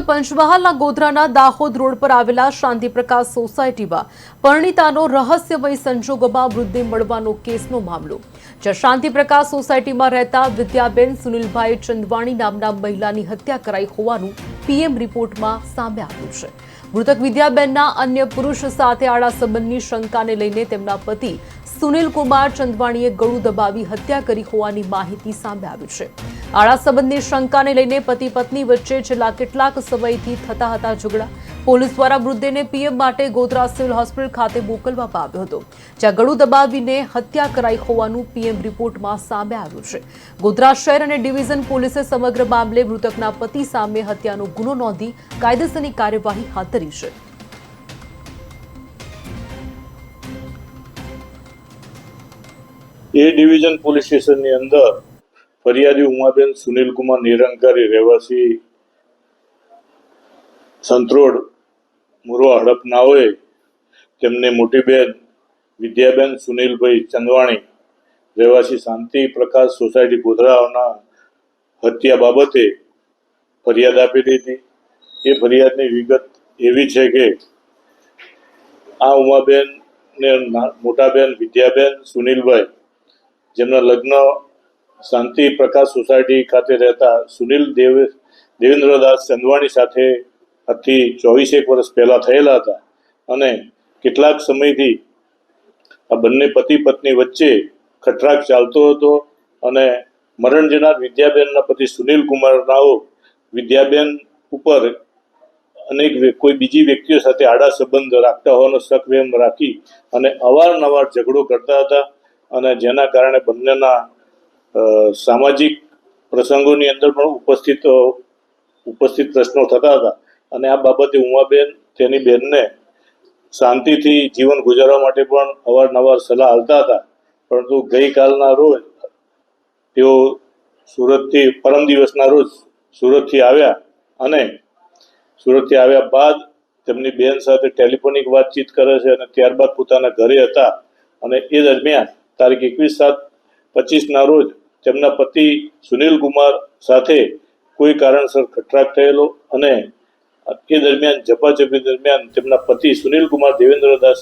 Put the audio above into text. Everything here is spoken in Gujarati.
પંચમહાલના ગોધરાના દાહોદ રોડ પર આવેલા શાંતિપ્રકાશ સોસાયટીમાં પરિણીતાનો રહસ્યમય સંજોગોમાં મૃતદેહ મળવાનો કેસનો મામલો, જ્યાં શાંતિપ્રકાશ સોસાયટીમાં રહેતા વિદ્યાબેન સુનિલભાઈ ચંદવાણી નામના મહિલાની હત્યા કરાઈ હોવાનું પીએમ રિપોર્ટમાં સામે આવ્યું છે. મૃતક વિદ્યાબેનના અન્ય પુરુષ સાથે આડા સંબંધની શંકાને લઈને તેમના પતિ સુનિલ કુમાર ચંદવાણીએ ગળું દબાવી હત્યા કરી હોવાની માહિતી સામે આવી છે. આડા સંબંધની શંકાને લઈને પતિ પત્ની વચ્ચે છેલ્લા કેટલાક સમયથી થતા હતા ઝઘડા. પોલીસ દ્વારા મૃતદેહને પીએમ માટે ગોધરા સિવિલ હોસ્પિટલ ખાતે મોકલવામાં આવ્યો હતો, જ્યાં ગળું દબાવીને હત્યા કરાઈ હોવાનું પીએમ રિપોર્ટમાં સામે આવ્યું છે. ગોધરા શહેર અને ડિવિઝન પોલીસે સમગ્ર મામલે મૃતકના પતિ સામે હત્યાનો ગુનો નોંધી કાયદેસરની કાર્યવાહી હાથ ધરી છે. એ ડિવિઝન પોલીસ સ્ટેશનની અંદર ફરિયાદી ઉમાબેન સુનિલકુમાર નિરંકારી રહેવાસી સંતરોડ મુરવા હડપનાઓએ તેમને મોટી બેન વિદ્યાબેન સુનિલભાઈ ચંદવાણી રહેવાસી શાંતિ પ્રકાશ સોસાયટી ગોધરાના હત્યા બાબતે ફરિયાદ આપેલી હતી. એ ફરિયાદની વિગત એવી છે કે આ ઉમાબેન ને મોટા બેન વિદ્યાબેન સુનિલભાઈ, જેમના લગ્ન શાંતિ પ્રકાશ સોસાયટી ખાતે રહેતા સુનિલ દેવેન્દ્રદાસ ચંદવાણી સાથે આજથી 24 વર્ષ પહેલા થયેલા હતા અને કેટલાક સમયથી આ બંને પતિ પત્ની વચ્ચે ખટરાક ચાલતો હતો અને મરણ જનાર વિદ્યાબેનના પતિ સુનિલ કુમારનાઓ વિદ્યાબેન ઉપર કોઈ બીજી વ્યક્તિઓ સાથે આડા સંબંધ રાખતા હોવાનો શક રાખી અને અવારનવાર ઝઘડો કરતા હતા અને જેના કારણે બંનેના સામાજિક પ્રસંગોની અંદર પણ ઉપસ્થિત પ્રશ્નો થતા હતા અને આ બાબતે ઉમાબેન તેની બહેનને શાંતિથી જીવન ગુજારવા માટે પણ અવારનવાર સલાહ આપતા હતા. પરંતુ ગઈકાલના રોજ તેઓ પરમ દિવસના રોજ સુરતથી આવ્યા અને સુરતથી આવ્યા બાદ તેમની બહેન સાથે ટેલિફોનિક વાતચીત કરે છે અને ત્યારબાદ પોતાના ઘરે હતા અને એ દરમિયાન તારીખ 21/7/25ના રોજ તેમના પતિ સુનિલ કુમાર સાથે કોઈ કારણસર ખટરાક થયેલો અને એ દરમિયાન ઝપાઝપી દરમિયાન તેમના પતિ સુનિલ કુમાર દેવેન્દ્રદાસ